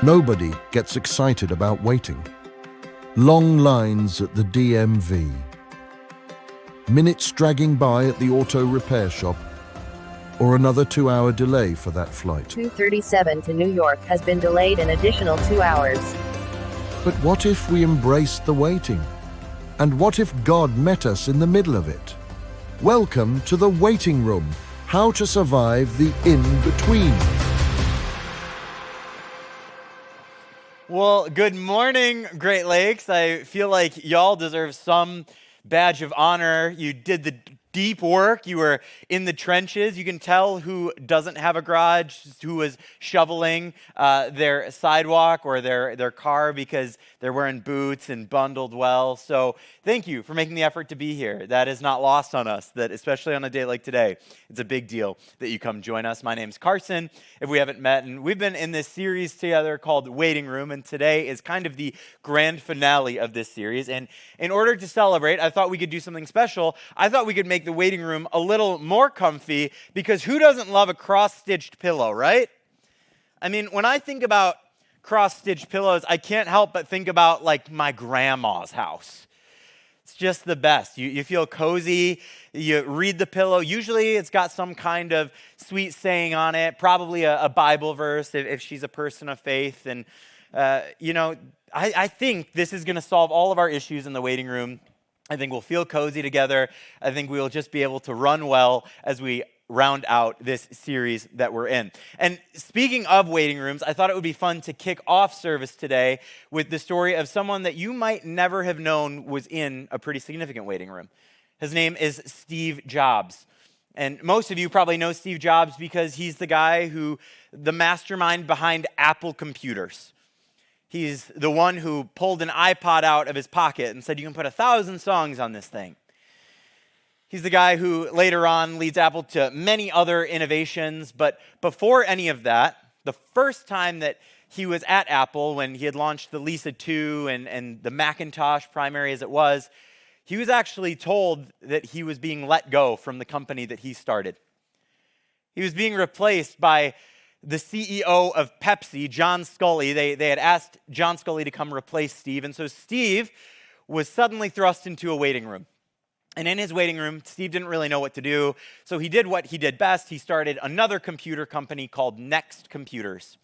Nobody gets excited about waiting. Long lines at the DMV. Minutes dragging by at the auto repair shop. Or another 2-hour delay for that flight. 237 to New York has been delayed an additional 2 hours. But what if we embraced the waiting? And what if God met us in the middle of it? Welcome to the waiting room. How to survive the in-between. Well, good morning, Great Lakes. I feel like y'all deserve some badge of honor. You did the deep work. You were in the trenches. You can tell who doesn't have a garage, who was shoveling their sidewalk or their car because they're wearing boots and bundled well. So thank you for making the effort to be here. That is not lost on us, that especially on a day like today, it's a big deal that you come join us. My name's Carson, if we haven't met, and we've been in this series together called Waiting Room, and today is kind of the grand finale of this series. And in order to celebrate, I thought we could do something special. I thought we could make the waiting room a little more comfy, because who doesn't love a cross-stitched pillow, right? I mean, when I think about cross-stitched pillows, I can't help but think about like my grandma's house. It's just the best. You feel cozy, you read the pillow. Usually it's got some kind of sweet saying on it, probably a Bible verse if she's a person of faith. And, I think this is going to solve all of our issues in the waiting room. I think we'll feel cozy together. I think we'll just be able to run well as we round out this series that we're in. And speaking of waiting rooms, I thought it would be fun to kick off service today with the story of someone that you might never have known was in a pretty significant waiting room. His name is Steve Jobs. And most of you probably know Steve Jobs because he's the mastermind behind Apple computers. He's the one who pulled an iPod out of his pocket and said, you can put 1,000 songs on this thing. He's the guy who later on leads Apple to many other innovations. But before any of that, the first time that he was at Apple, when he had launched the Lisa 2 and the Macintosh, primary as it was, he was actually told that he was being let go from the company that he started. He was being replaced by the CEO of Pepsi, John Scully. They had asked John Scully to come replace Steve. And so Steve was suddenly thrust into a waiting room. And in his waiting room, Steve didn't really know what to do. So he did what he did best. He started another computer company called Next Computers.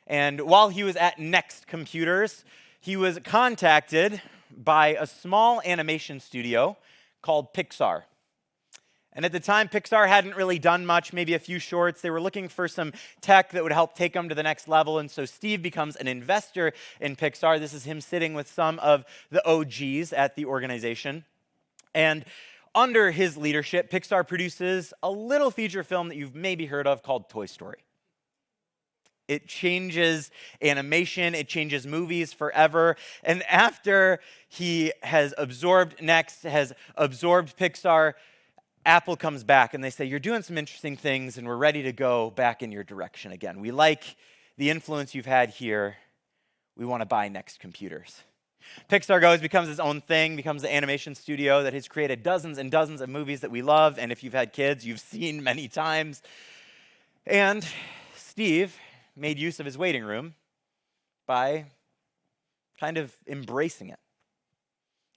And while he was at Next Computers, he was contacted by a small animation studio called Pixar. And at the time, Pixar hadn't really done much, maybe a few shorts. They were looking for some tech that would help take them to the next level. And so Steve becomes an investor in Pixar. This is him sitting with some of the OGs at the organization. And under his leadership, Pixar produces a little feature film that you've maybe heard of called Toy Story. It changes animation, it changes movies forever. And after he has absorbed Next, has absorbed Pixar, Apple comes back and they say, you're doing some interesting things and we're ready to go back in your direction again. We like the influence you've had here. We want to buy Next Computers. Pixar goes, becomes its own thing, becomes the animation studio that has created dozens and dozens of movies that we love, and if you've had kids, you've seen many times. And Steve made use of his waiting room by kind of embracing it.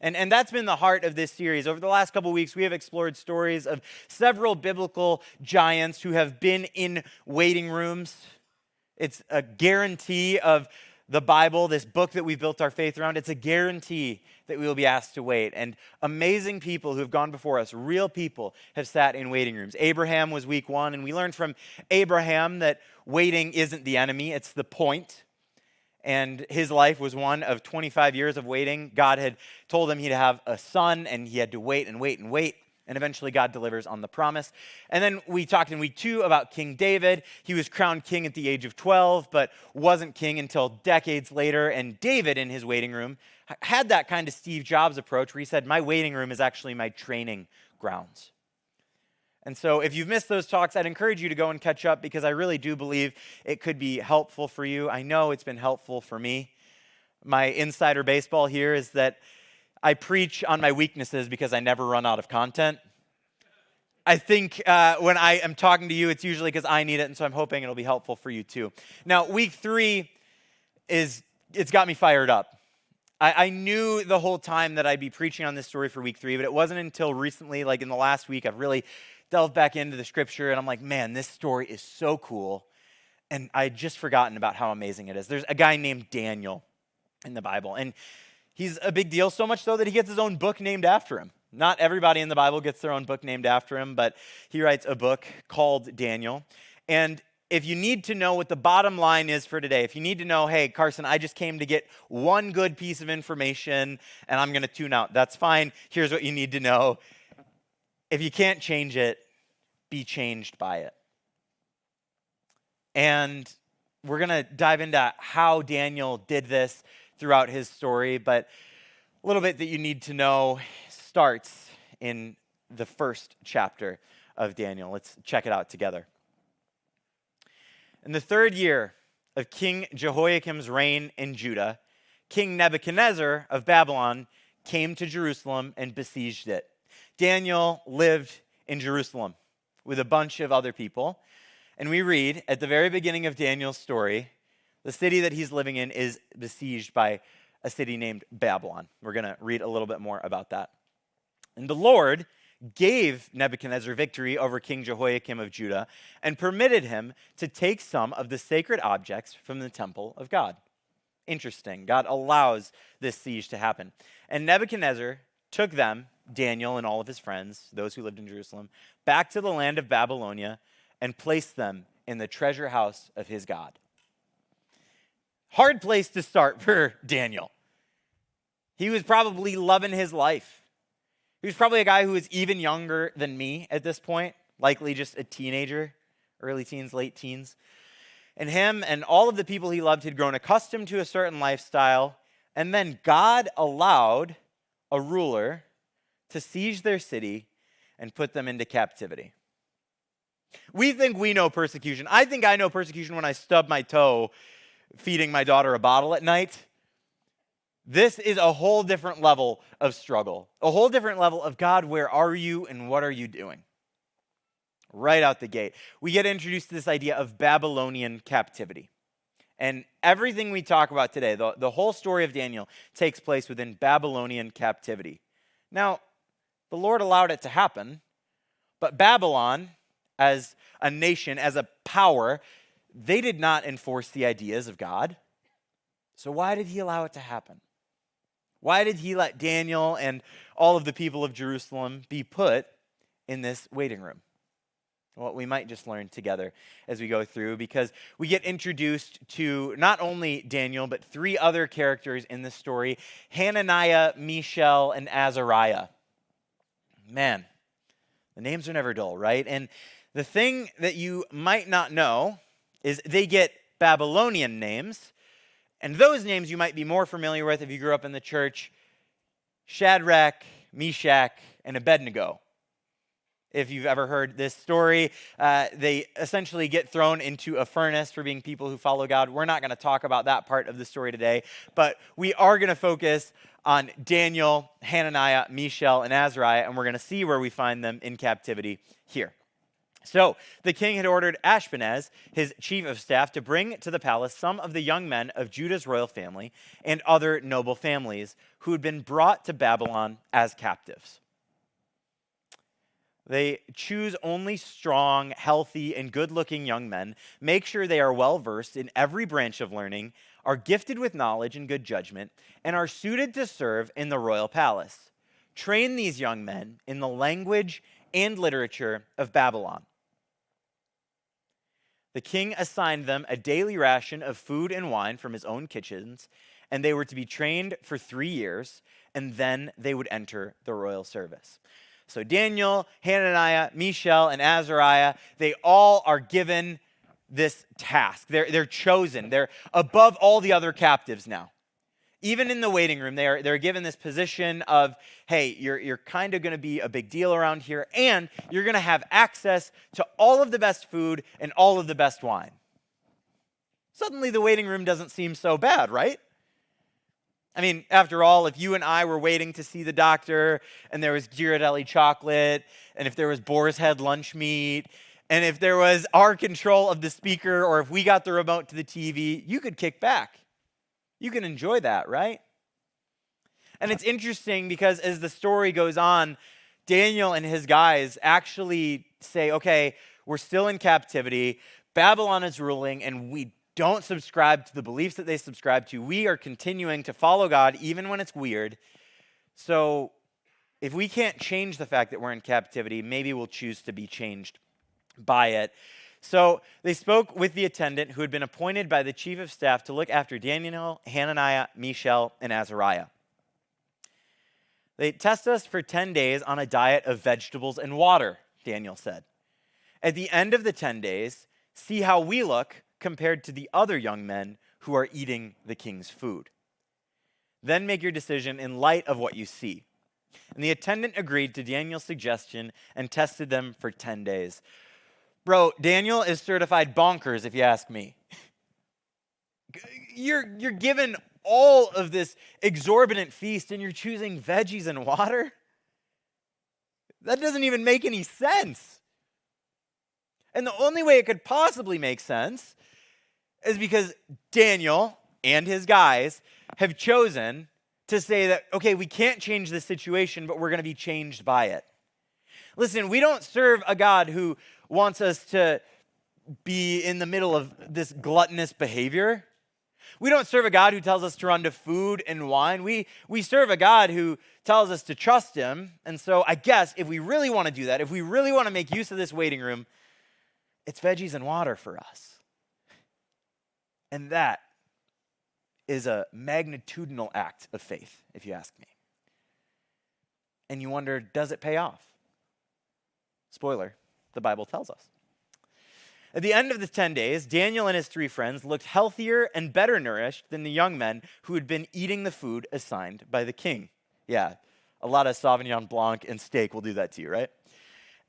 And that's been the heart of this series. Over the last couple weeks, we have explored stories of several biblical giants who have been in waiting rooms. It's a guarantee of the Bible, this book that we've built our faith around. It's a guarantee that we will be asked to wait. And amazing people who have gone before us, real people, have sat in waiting rooms. Abraham was week 1, and we learned from Abraham that waiting isn't the enemy, it's the point. And his life was one of 25 years of waiting. God had told him he'd have a son, and he had to wait and wait and wait. And eventually God delivers on the promise. And then we talked in week 2 about King David. He was crowned king at the age of 12, but wasn't king until decades later. And David, in his waiting room, had that kind of Steve Jobs approach where he said, my waiting room is actually my training grounds. And so if you've missed those talks, I'd encourage you to go and catch up, because I really do believe it could be helpful for you. I know it's been helpful for me. My insider baseball here is that I preach on my weaknesses because I never run out of content. I think when I am talking to you, it's usually because I need it, and so I'm hoping it'll be helpful for you too. Now, week 3 it's got me fired up. I knew the whole time that I'd be preaching on this story for week 3, but it wasn't until recently, like in the last week, I've really delved back into the scripture, and I'm like, man, this story is so cool. And I'd just forgotten about how amazing it is. There's a guy named Daniel in the Bible, and he's a big deal, so much so that he gets his own book named after him. Not everybody in the Bible gets their own book named after him, but he writes a book called Daniel. And if you need to know what the bottom line is for today, if you need to know, hey, Carson, I just came to get one good piece of information and I'm going to tune out, that's fine. Here's what you need to know. If you can't change it, be changed by it. And we're going to dive into how Daniel did this throughout his story, but a little bit that you need to know starts in the first chapter of Daniel. Let's check it out together. In the 3rd year of King Jehoiakim's reign in Judah, King Nebuchadnezzar of Babylon came to Jerusalem and besieged it. Daniel lived in Jerusalem with a bunch of other people. And we read at the very beginning of Daniel's story, the city that he's living in is besieged by a city named Babylon. We're going to read a little bit more about that. And the Lord gave Nebuchadnezzar victory over King Jehoiakim of Judah and permitted him to take some of the sacred objects from the temple of God. Interesting. God allows this siege to happen. And Nebuchadnezzar took them, Daniel and all of his friends, those who lived in Jerusalem, back to the land of Babylonia and placed them in the treasure house of his God. Hard place to start for Daniel. He was probably loving his life. He was probably a guy who was even younger than me at this point, likely just a teenager, early teens, late teens. And him and all of the people he loved had grown accustomed to a certain lifestyle, and then God allowed a ruler to siege their city and put them into captivity. We think we know persecution. I think I know persecution when I stub my toe feeding my daughter a bottle at night. This is a whole different level of struggle, a whole different level of God, where are you and what are you doing? Right out the gate, we get introduced to this idea of Babylonian captivity. And everything we talk about today, the whole story of Daniel, takes place within Babylonian captivity. Now, the Lord allowed it to happen, but Babylon, as a nation, as a power, they did not enforce the ideas of God. So why did he allow it to happen? Why did he let Daniel and all of the people of Jerusalem be put in this waiting room? Well, we might just learn together as we go through, because we get introduced to not only Daniel, but 3 other characters in this story: Hananiah, Mishael, and Azariah. Man, the names are never dull, right? And the thing that you might not know is they get Babylonian names, and those names you might be more familiar with if you grew up in the church: Shadrach, Meshach, and Abednego. If you've ever heard this story, they essentially get thrown into a furnace for being people who follow God. We're not going to talk about that part of the story today, but we are going to focus on Daniel, Hananiah, Mishael, and Azariah, and we're going to see where we find them in captivity here. So the king had ordered Ashpenaz, his chief of staff, to bring to the palace some of the young men of Judah's royal family and other noble families who had been brought to Babylon as captives. They choose only strong, healthy, and good-looking young men, make sure they are well-versed in every branch of learning, are gifted with knowledge and good judgment, and are suited to serve in the royal palace. Train these young men in the language and literature of Babylon. The king assigned them a daily ration of food and wine from his own kitchens, and they were to be trained for 3 years, and then they would enter the royal service. So Daniel, Hananiah, Mishael, and Azariah, they all are given this task. They're chosen. They're above all the other captives now. Even in the waiting room, they're given this position of, hey, you're kind of going to be a big deal around here, and you're going to have access to all of the best food and all of the best wine. Suddenly the waiting room doesn't seem so bad, right? I mean, after all, if you and I were waiting to see the doctor and there was Ghirardelli chocolate, and if there was boar's head lunch meat, and if there was our control of the speaker, or if we got the remote to the TV, you could kick back. You can enjoy that, right? And it's interesting because as the story goes on, Daniel and his guys actually say, okay, we're still in captivity. Babylon is ruling, and we don't subscribe to the beliefs that they subscribe to. We are continuing to follow God even when it's weird. So if we can't change the fact that we're in captivity, maybe we'll choose to be changed by it. So they spoke with the attendant who had been appointed by the chief of staff to look after Daniel, Hananiah, Mishael, and Azariah. They test us for 10 days on a diet of vegetables and water, Daniel said. At the end of the 10 days, see how we look compared to the other young men who are eating the king's food. Then make your decision in light of what you see. And the attendant agreed to Daniel's suggestion and tested them for 10 days. Bro, Daniel is certified bonkers, if you ask me. You're given all of this exorbitant feast and you're choosing veggies and water? That doesn't even make any sense. And the only way it could possibly make sense is because Daniel and his guys have chosen to say that, okay, we can't change this situation, but we're going to be changed by it. Listen, we don't serve a God who wants us to be in the middle of this gluttonous behavior. We don't serve a God who tells us to run to food and wine. We serve a God who tells us to trust him. And so I guess if we really want to do that, if we really want to make use of this waiting room, it's veggies and water for us. And that is a magnitudinal act of faith, if you ask me. And you wonder, does it pay off? Spoiler, the Bible tells us. At the end of the 10 days, Daniel and his 3 friends looked healthier and better nourished than the young men who had been eating the food assigned by the king. Yeah, a lot of Sauvignon Blanc and steak will do that to you, right?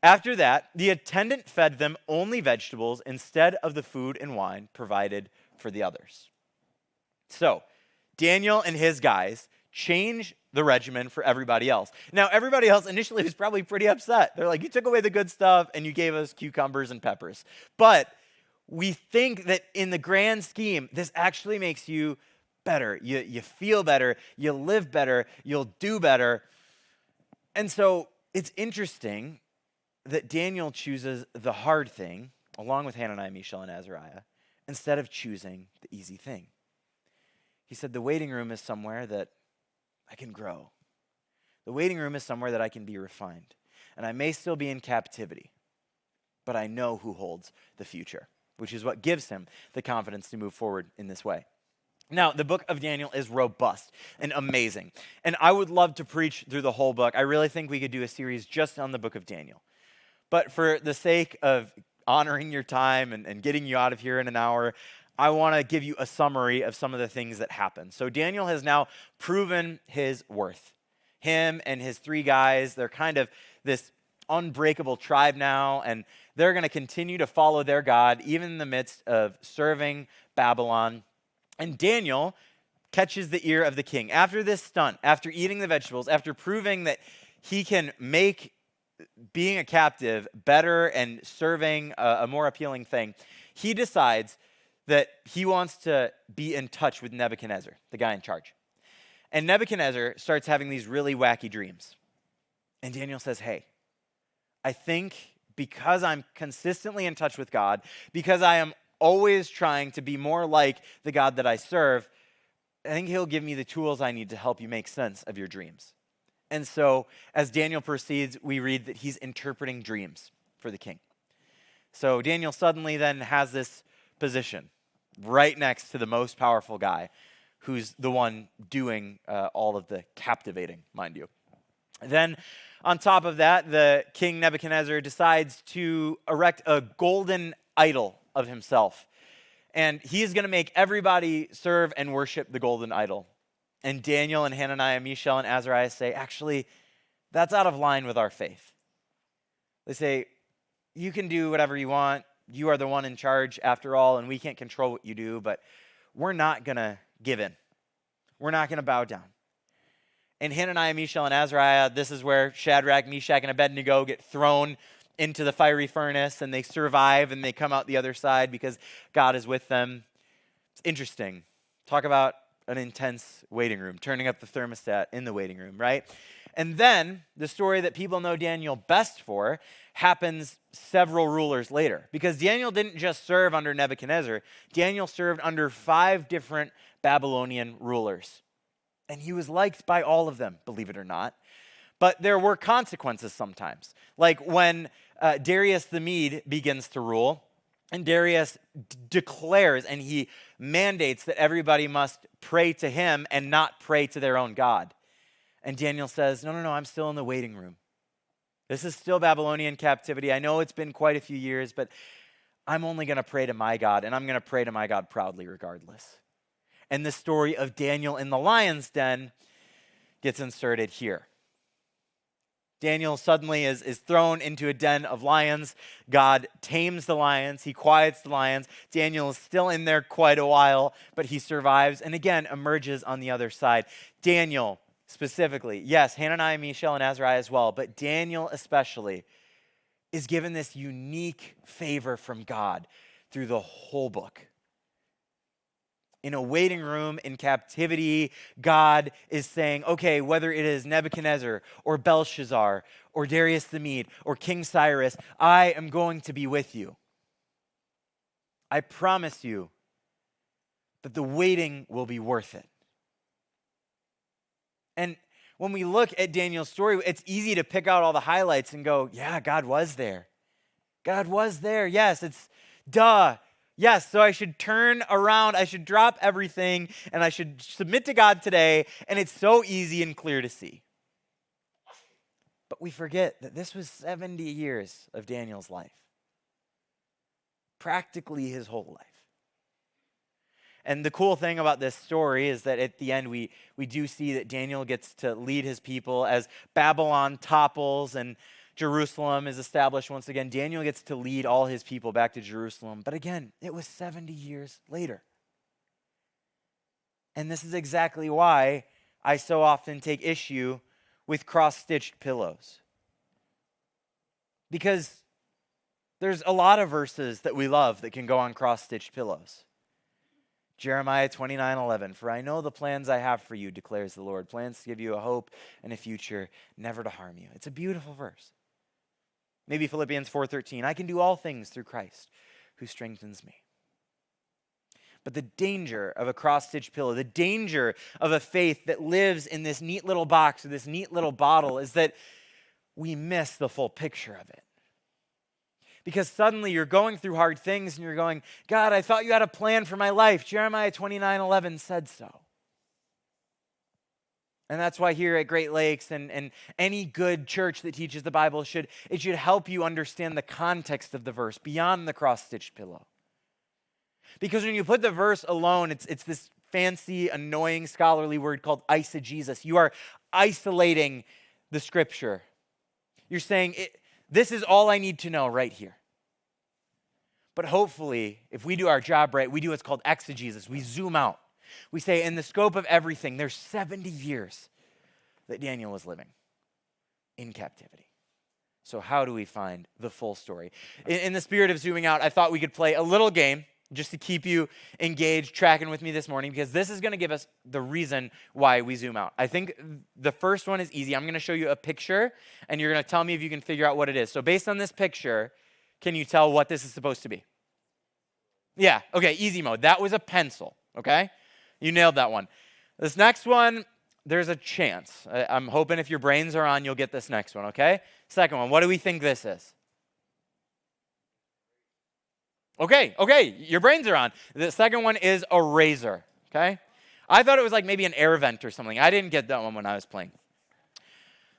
After that, the attendant fed them only vegetables instead of the food and wine provided for the others. So, Daniel and his guys change the regimen for everybody else. Now, everybody else initially was probably pretty upset. They're like, you took away the good stuff and you gave us cucumbers and peppers. But we think that in the grand scheme, this actually makes you better. You feel better, you live better, you'll do better. And so it's interesting that Daniel chooses the hard thing, along with Hananiah, Mishael, and Azariah, instead of choosing the easy thing. He said, the waiting room is somewhere that I can grow. The waiting room is somewhere that I can be refined. And I may still be in captivity, but I know who holds the future, which is what gives him the confidence to move forward in this way. Now, the book of Daniel is robust and amazing. And I would love to preach through the whole book. I really think we could do a series just on the book of Daniel. But for the sake of honoring your time and getting you out of here in an hour, I want to give you a summary of some of the things that happened. So Daniel has now proven his worth. Him and his 3 guys, they're kind of this unbreakable tribe now, and they're going to continue to follow their God, even in the midst of serving Babylon. And Daniel catches the ear of the king. After this stunt, after eating the vegetables, after proving that he can make being a captive better and serving a more appealing thing, he decides that he wants to be in touch with Nebuchadnezzar, the guy in charge. And Nebuchadnezzar starts having these really wacky dreams. And Daniel says, hey, I think because I'm consistently in touch with God, because I am always trying to be more like the God that I serve, I think he'll give me the tools I need to help you make sense of your dreams. And so as Daniel proceeds, we read that he's interpreting dreams for the king. So Daniel suddenly then has this position right next to the most powerful guy who's the one doing all of the captivating, mind you. Then on top of that, the king Nebuchadnezzar decides to erect a golden idol of himself. And he is going to make everybody serve and worship the golden idol. And Daniel and Hananiah, Mishael, and Azariah say, actually, that's out of line with our faith. They say, you can do whatever you want. You are the one in charge after all, and we can't control what you do, but we're not going to give in. We're not going to bow down. And Hananiah, Mishael, and Azariah, this is where Shadrach, Meshach, and Abednego get thrown into the fiery furnace, and they survive, and they come out the other side because God is with them. It's interesting. Talk about an intense waiting room, turning up the thermostat in the waiting room, right? And then the story that people know Daniel best for happens several rulers later. Because Daniel didn't just serve under Nebuchadnezzar, Daniel served under 5 different Babylonian rulers. And he was liked by all of them, believe it or not. But there were consequences sometimes. Like when Darius the Mede begins to rule, and Darius declares and he mandates that everybody must pray to him and not pray to their own God. And Daniel says, no, I'm still in the waiting room. This is still Babylonian captivity. I know it's been quite a few years, but I'm only going to pray to my God, and I'm going to pray to my God proudly regardless. And the story of Daniel in the lion's den gets inserted here. Daniel suddenly is thrown into a den of lions. God tames the lions. He quiets the lions. Daniel is still in there quite a while, but he survives and again emerges on the other side. Daniel specifically, yes, Hananiah, Mishael, and Azariah as well, but Daniel especially is given this unique favor from God through the whole book. In a waiting room in captivity, God is saying, okay, whether it is Nebuchadnezzar or Belshazzar or Darius the Mede or King Cyrus, I am going to be with you. I promise you that the waiting will be worth it. And when we look at Daniel's story, it's easy to pick out all the highlights and go, yeah, God was there. God was there. Yes, it's duh. Yes, so I should turn around, I should drop everything, and I should submit to God today, and it's so easy and clear to see. But we forget that this was 70 years of Daniel's life. Practically his whole life. And the cool thing about this story is that at the end we do see that Daniel gets to lead his people as Babylon topples and Jerusalem is established once again. Daniel gets to lead all his people back to Jerusalem. But again, it was 70 years later. And this is exactly why I so often take issue with cross-stitched pillows. Because there's a lot of verses that we love that can go on cross-stitched pillows. Jeremiah 29:11, for I know the plans I have for you, declares the Lord, plans to give you a hope and a future, never to harm you. It's a beautiful verse. Maybe Philippians 4:13, I can do all things through Christ who strengthens me. But the danger of a cross-stitched pillow, the danger of a faith that lives in this neat little box or this neat little bottle is that we miss the full picture of it. Because suddenly you're going through hard things and you're going, God, I thought you had a plan for my life. Jeremiah 29:11 said so. And that's why here at Great Lakes and any good church that teaches the Bible should help you understand the context of the verse beyond the cross-stitched pillow. Because when you put the verse alone, it's this fancy, annoying scholarly word called eisegesis. You are isolating the scripture. You're saying, this is all I need to know right here. But hopefully, if we do our job right, we do what's called exegesis. We zoom out. We say, in the scope of everything, there's 70 years that Daniel was living in captivity. So how do we find the full story? In the spirit of zooming out, I thought we could play a little game just to keep you engaged, tracking with me this morning, because this is going to give us the reason why we zoom out. I think the first one is easy. I'm going to show you a picture, and you're going to tell me if you can figure out what it is. So based on this picture, can you tell what this is supposed to be? Yeah, okay, easy mode. That was a pencil, okay? You nailed that one. This next one, there's a chance. I'm hoping if your brains are on, you'll get this next one, okay? Second one, what do we think this is? Okay, your brains are on. The second one is a razor, okay? I thought it was like maybe an air vent or something. I didn't get that one when I was playing.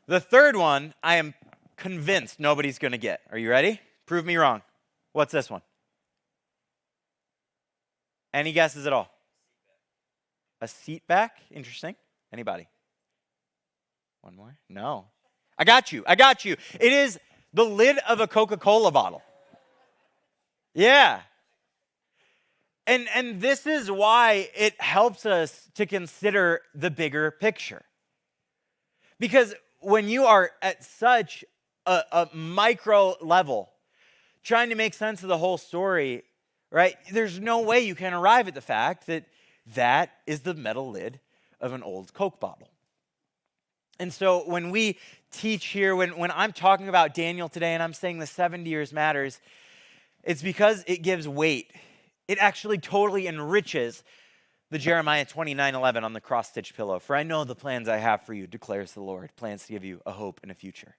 The third one, I am convinced nobody's going to get. Are you ready? Prove me wrong. What's this one? Any guesses at all? A seat back? Interesting. Anybody? One more? No. I got you. It is the lid of a Coca-Cola bottle. Yeah. And this is why it helps us to consider the bigger picture. Because when you are at such a micro level, trying to make sense of the whole story, right, there's no way you can arrive at the fact that That is the metal lid of an old Coke bottle. And so when we teach here, when I'm talking about Daniel today and I'm saying the 70 years matters, it's because it gives weight. It actually totally enriches the Jeremiah 29:11 on the cross-stitch pillow. For I know the plans I have for you, declares the Lord, plans to give you a hope and a future.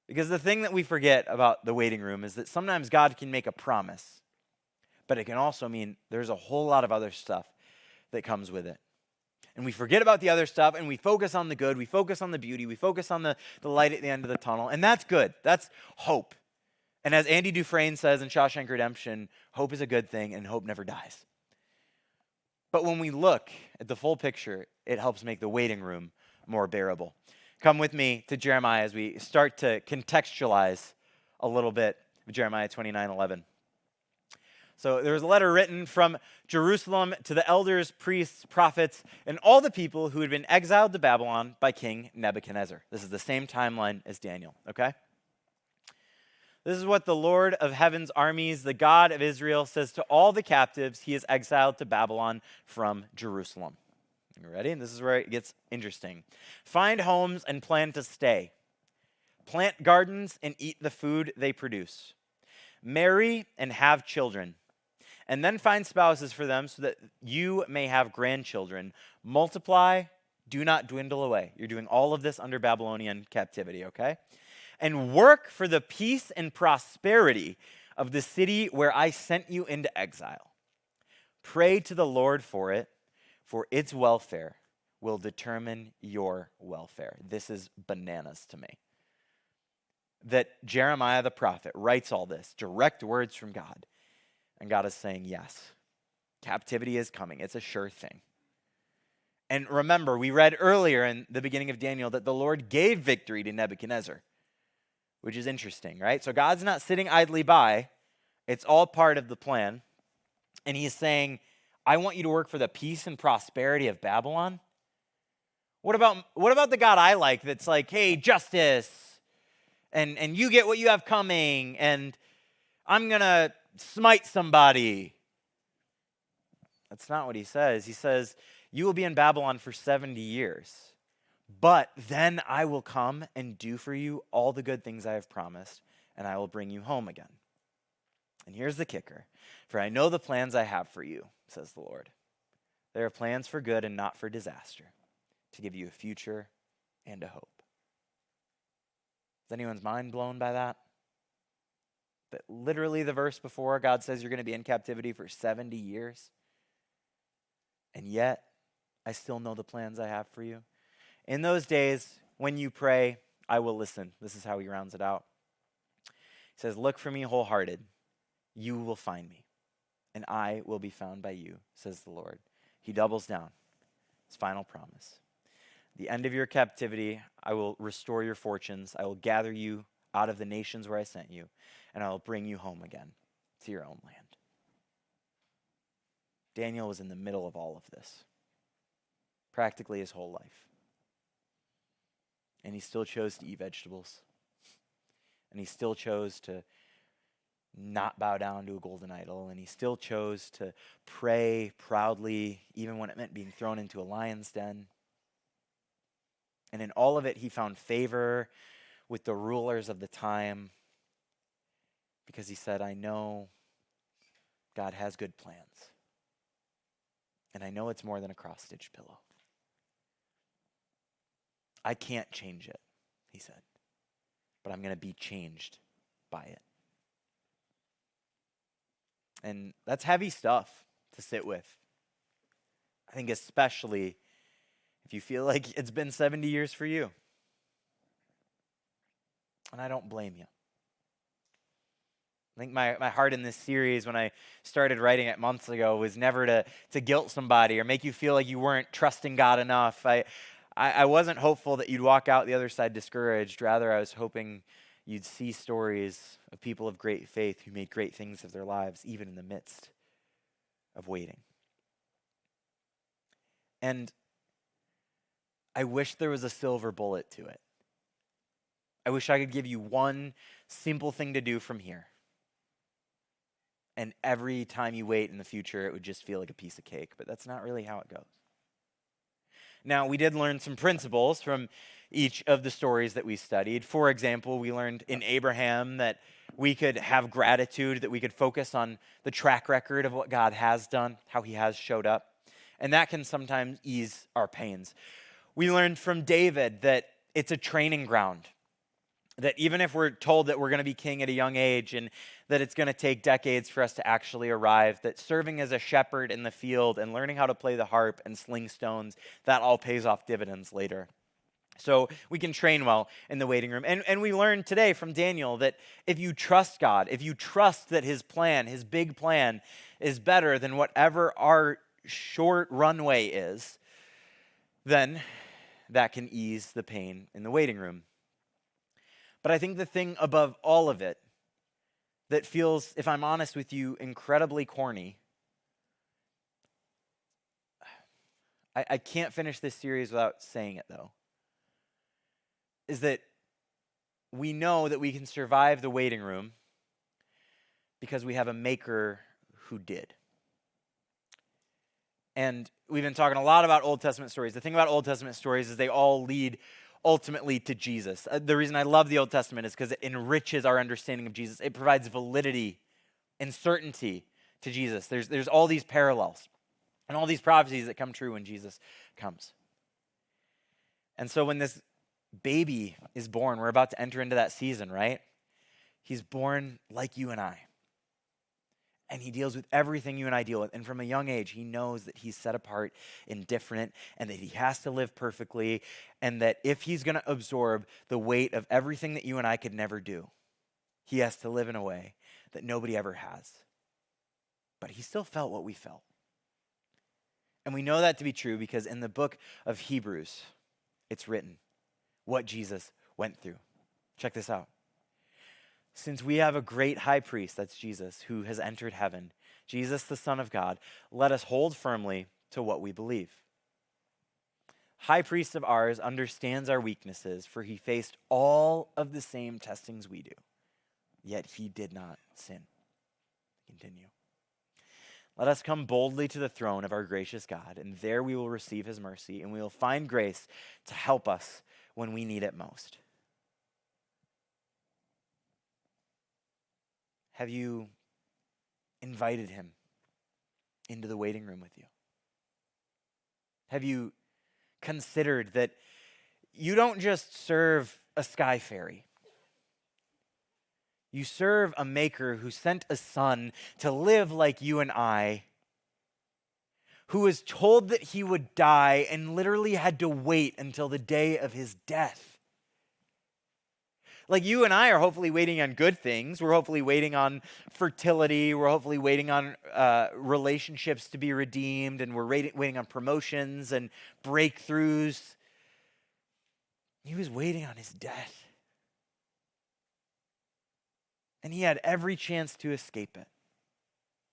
Because the thing that we forget about the waiting room is that sometimes God can make a promise, but it can also mean there's a whole lot of other stuff that comes with it. And we forget about the other stuff, and we focus on the good, we focus on the beauty, we focus on the light at the end of the tunnel, and that's good. That's hope. And as Andy Dufresne says in Shawshank Redemption, hope is a good thing, and hope never dies. But when we look at the full picture, it helps make the waiting room more bearable. Come with me to Jeremiah as we start to contextualize a little bit of Jeremiah 29:11. So there was a letter written from Jerusalem to the elders, priests, prophets, and all the people who had been exiled to Babylon by King Nebuchadnezzar. This is the same timeline as Daniel, okay? This is what the Lord of heaven's armies, the God of Israel, says to all the captives he has exiled to Babylon from Jerusalem. You ready? This is where it gets interesting. Find homes and plan to stay. Plant gardens and eat the food they produce. Marry and have children. And then find spouses for them so that you may have grandchildren. Multiply, do not dwindle away. You're doing all of this under Babylonian captivity, okay? And work for the peace and prosperity of the city where I sent you into exile. Pray to the Lord for it, for its welfare will determine your welfare. This is bananas to me. That Jeremiah the prophet writes all this, direct words from God. And God is saying, yes, captivity is coming. It's a sure thing. And remember, we read earlier in the beginning of Daniel that the Lord gave victory to Nebuchadnezzar, which is interesting, right? So God's not sitting idly by. It's all part of the plan. And he's saying, I want you to work for the peace and prosperity of Babylon. What about the God I like that's like, hey, justice, and you get what you have coming, and I'm going to smite somebody? That's not what he says. He says, you will be in Babylon for 70 years, but then I will come and do for you all the good things I have promised, and I will bring you home again. And here's the kicker. For I know the plans I have for you, says the Lord. They are plans for good and not for disaster, to give you a future and a hope. Is anyone's mind blown by that? That literally the verse before, God says you're going to be in captivity for 70 years. And yet, I still know the plans I have for you. In those days, when you pray, I will listen. This is how he rounds it out. He says, look for me wholehearted. You will find me, and I will be found by you, says the Lord. He doubles down. His final promise. The end of your captivity, I will restore your fortunes. I will gather you out of the nations where I sent you, and I will bring you home again to your own land. Daniel was in the middle of all of this, practically his whole life. And he still chose to eat vegetables. And he still chose to not bow down to a golden idol. And he still chose to pray proudly, even when it meant being thrown into a lion's den. And in all of it, he found favor with the rulers of the time because he said, I know God has good plans. And I know it's more than a cross-stitch pillow. I can't change it, he said, but I'm going to be changed by it. And that's heavy stuff to sit with. I think especially if you feel like it's been 70 years for you. And I don't blame you. I think my heart in this series, when I started writing it months ago, was never to guilt somebody or make you feel like you weren't trusting God enough. I wasn't hopeful that you'd walk out the other side discouraged. Rather, I was hoping you'd see stories of people of great faith who made great things of their lives, even in the midst of waiting. And I wish there was a silver bullet to it. I wish I could give you one simple thing to do from here. And every time you wait in the future, it would just feel like a piece of cake. But that's not really how it goes. Now, we did learn some principles from each of the stories that we studied. For example, we learned in Abraham that we could have gratitude, that we could focus on the track record of what God has done, how he has showed up. And that can sometimes ease our pains. We learned from David that it's a training ground, that even if we're told that we're going to be king at a young age and that it's going to take decades for us to actually arrive, that serving as a shepherd in the field and learning how to play the harp and sling stones, that all pays off dividends later. So we can train well in the waiting room. And we learned today from Daniel that if you trust God, if you trust that his plan, his big plan, is better than whatever our short runway is, then that can ease the pain in the waiting room. But I think the thing above all of it that feels, if I'm honest with you, incredibly corny, I can't finish this series without saying it though, is that we know that we can survive the waiting room because we have a maker who did. And we've been talking a lot about Old Testament stories. The thing about Old Testament stories is they all lead ultimately to Jesus. The reason I love the Old Testament is because it enriches our understanding of Jesus. It provides validity and certainty to Jesus. There's all these parallels and all these prophecies that come true when Jesus comes. And so when this baby is born, we're about to enter into that season, right? He's born like you and I. And he deals with everything you and I deal with. And from a young age, he knows that he's set apart and different and that he has to live perfectly and that if he's going to absorb the weight of everything that you and I could never do, he has to live in a way that nobody ever has. But he still felt what we felt. And we know that to be true because in the book of Hebrews, it's written what Jesus went through. Check this out. Since we have a great high priest, that's Jesus, who has entered heaven, Jesus, the Son of God, let us hold firmly to what we believe. High priest of ours understands our weaknesses, for he faced all of the same testings we do, yet he did not sin. Continue. Let us come boldly to the throne of our gracious God, and there we will receive his mercy, and we will find grace to help us when we need it most. Have you invited him into the waiting room with you? Have you considered that you don't just serve a sky fairy? You serve a maker who sent a son to live like you and I, who was told that he would die and literally had to wait until the day of his death. Like you and I are hopefully waiting on good things. We're hopefully waiting on fertility. We're hopefully waiting on relationships to be redeemed. And we're waiting on promotions and breakthroughs. He was waiting on his death. And he had every chance to escape it.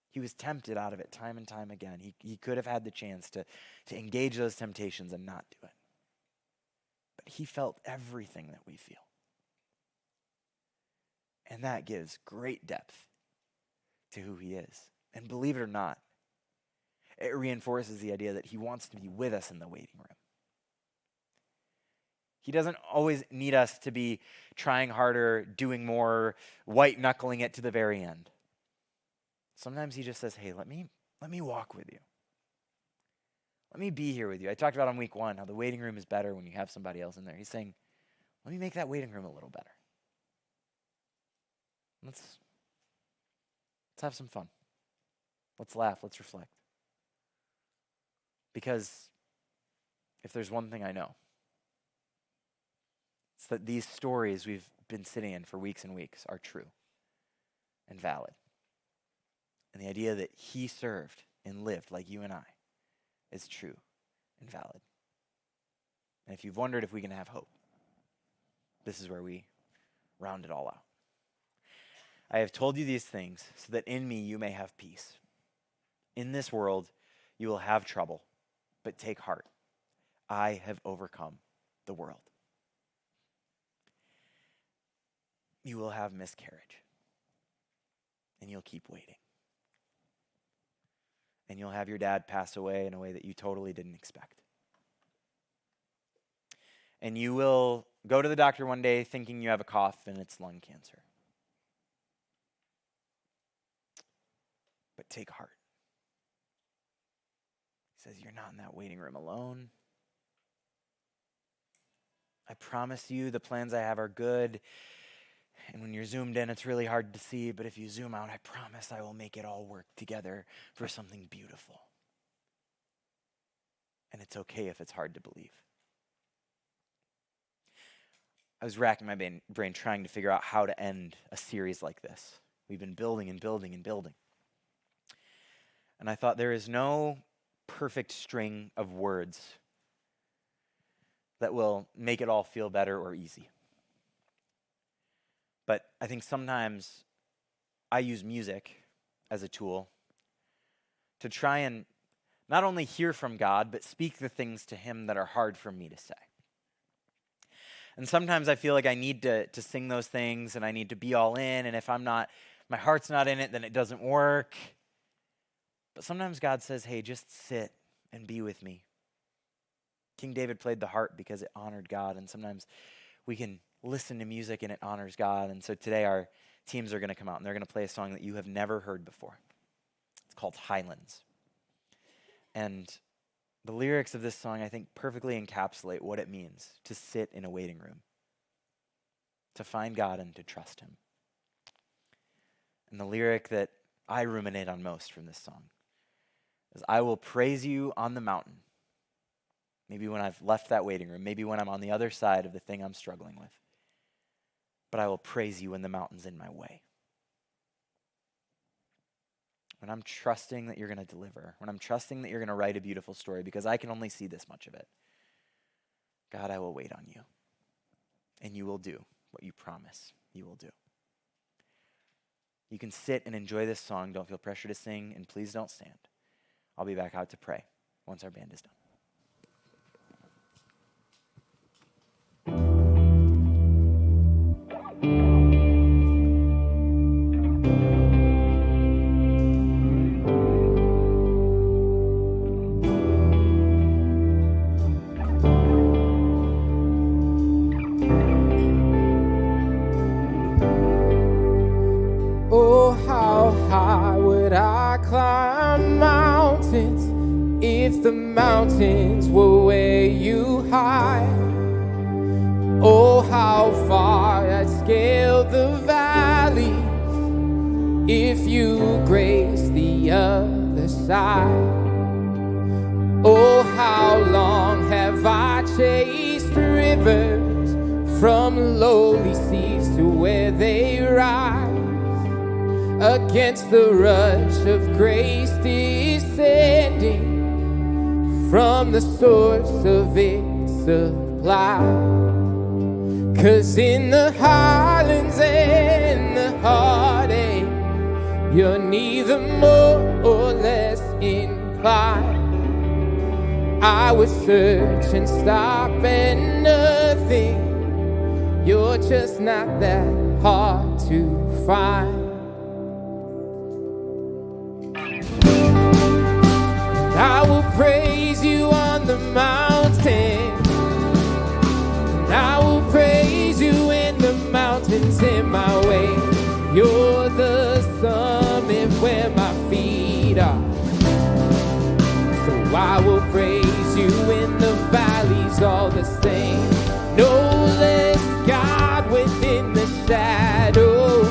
He was tempted out of it time and time again. He could have had the chance to engage those temptations and not do it. But he felt everything that we feel. And that gives great depth to who he is. And believe it or not, it reinforces the idea that he wants to be with us in the waiting room. He doesn't always need us to be trying harder, doing more, white-knuckling it to the very end. Sometimes he just says, hey, let me walk with you. Let me be here with you. I talked about on week 1 how the waiting room is better when you have somebody else in there. He's saying, let me make that waiting room a little better. Let's have some fun. Let's laugh. Let's reflect. Because if there's one thing I know, it's that these stories we've been sitting in for weeks and weeks are true and valid. And the idea that he served and lived like you and I is true and valid. And if you've wondered if we can have hope, this is where we round it all out. I have told you these things so that in me you may have peace. In this world you will have trouble, but take heart. I have overcome the world. You will have miscarriage, and you'll keep waiting. you'll have your dad pass away in a way that you totally didn't expect. And you will go to the doctor one day thinking you have a cough and it's lung cancer. But take heart. He says, you're not in that waiting room alone. I promise you the plans I have are good. And when you're zoomed in, it's really hard to see. But if you zoom out, I promise I will make it all work together for something beautiful. And it's okay if it's hard to believe. I was racking my brain trying to figure out how to end a series like this. We've been building and building and building. And I thought there is no perfect string of words that will make it all feel better or easy. But I think sometimes I use music as a tool to try and not only hear from God, but speak the things to him that are hard for me to say. And sometimes I feel like I need to sing those things and I need to be all in. And if my heart's not in it, then it doesn't work. But sometimes God says, hey, just sit and be with me. King David played the harp because it honored God. And sometimes we can listen to music and it honors God. And so today our teams are going to come out and they're going to play a song that you have never heard before. It's called Highlands. And the lyrics of this song, I think, perfectly encapsulate what it means to sit in a waiting room, to find God and to trust him. And the lyric that I ruminate on most from this song is, I will praise you on the mountain. Maybe when I've left that waiting room, maybe when I'm on the other side of the thing I'm struggling with. But I will praise you when the mountain's in my way. When I'm trusting that you're going to deliver, when I'm trusting that you're going to write a beautiful story, because I can only see this much of it. God, I will wait on you. And you will do what you promise you will do. You can sit and enjoy this song. Don't feel pressure to sing, and please don't stand. I'll be back out to pray once our band is done. If the mountains were where you hide, oh, how far I'd scale the valleys if you grace the other side. Oh, how long have I chased rivers from lowly seas to where they rise, against the rush of grace descending from the source of its supply. 'Cause in the highlands and the heartache, you're neither more or less inclined. I would search and stop and nothing, you're just not that hard to find. I will praise you on the mountain, and I will praise you in the mountains in my way. You're the summit where my feet are, so I will praise you in the valleys all the same. No less God within the shadow,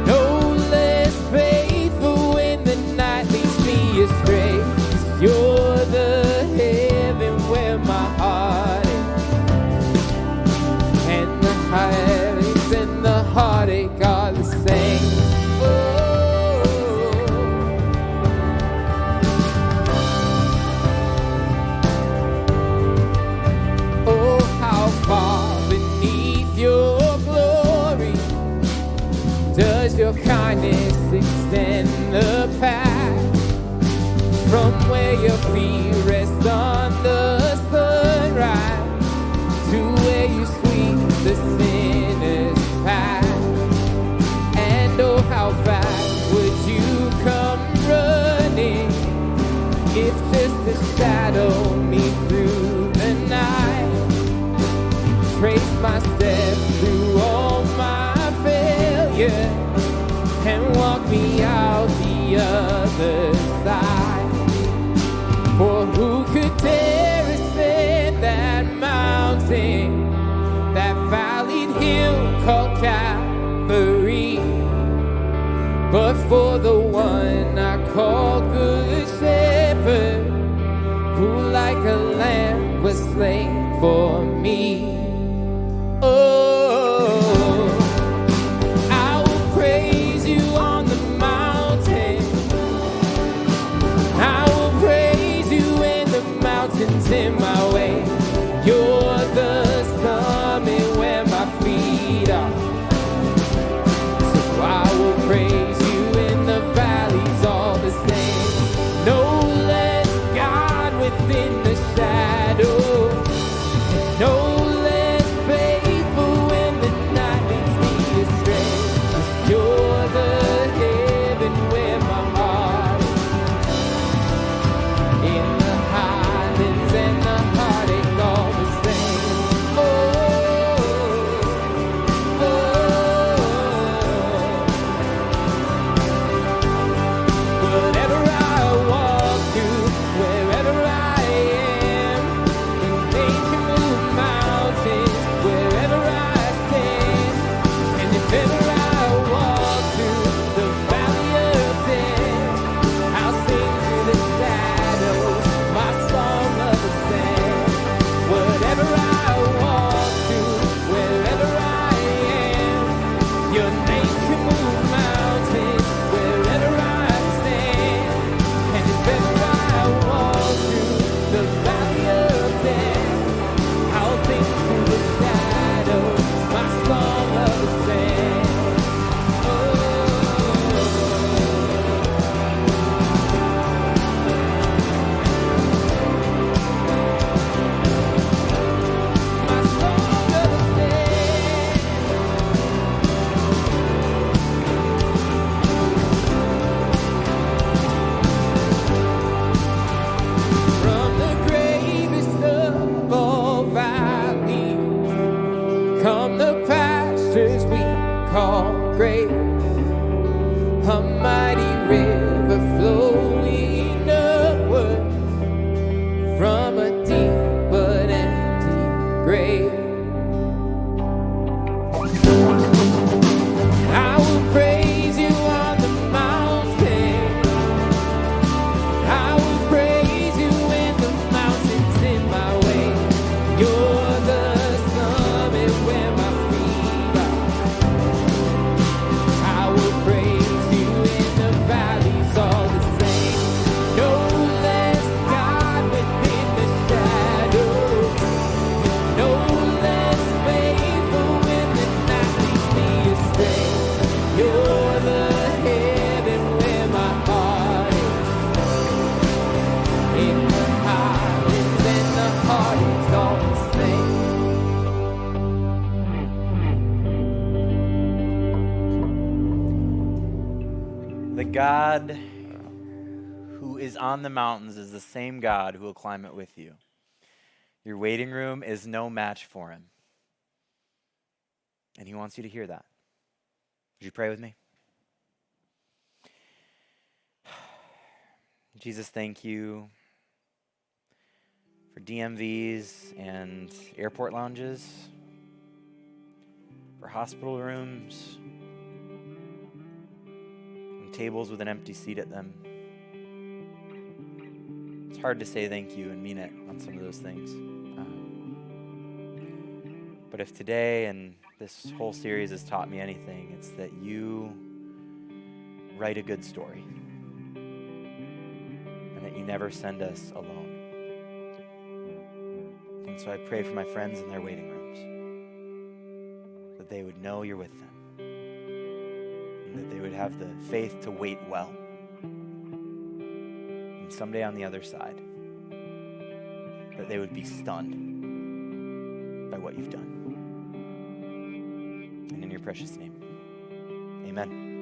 no less faithful when the night leads me astray. You're the heaven where my heart is, and the highlands and the heartache are the same. Oh, how far beneath your glory does your kindness extend the path, from where your feet rest on the sunrise to where you sweep the sinner's path. And oh, how fast would you come running for the one I call Good Shepherd, who like a lamb was slain for me. Oh, I will praise you on the mountain. I will praise you in the mountains in my way. You're the summit where my feet are. So I will praise you in the valleys all the same. No less God within the shadow. No less faithful when the night leads me astray. 'Cause you're the heaven where my heart is. In the highlands and the heartache all the same. Oh, oh, whatever I walk through, wherever I am, they can move mountains wherever I stand. And if ever I walk through the valley of death, I'll sing through the shadows my song of ascent. Whatever I walk through, wherever I am, your name can move mountains wherever I stand. And if ever I walk through the valley of death, I'll think through the shadows my song of ascent. Oh, my song of ascent. From the gravest of all valleys come the pastures we call great. A mighty river flowing upward from a deep but empty grave. I will praise you on the mountain. I will praise you in the mountains in my way. You're the summit where my feet are. I will praise you in the valleys all the same. No less God within the shadows. No less faithful when the night leads me astray. You're the heaven where my heart is. In the highlands and the heart is all the same. The God who is on the mountains is the same God who will climb it with you. Your waiting room is no match for him. And he wants you to hear that. Would you pray with me? Jesus, thank you for DMVs and airport lounges, for hospital rooms, and tables with an empty seat at them. It's hard to say thank you and mean it on some of those things. But if today and this whole series has taught me anything, it's that you write a good story and that you never send us alone. And so I pray for my friends in their waiting rooms, that they would know you're with them, and that they would have the faith to wait well. And someday on the other side, that they would be stunned by what you've done. And in your precious name, amen.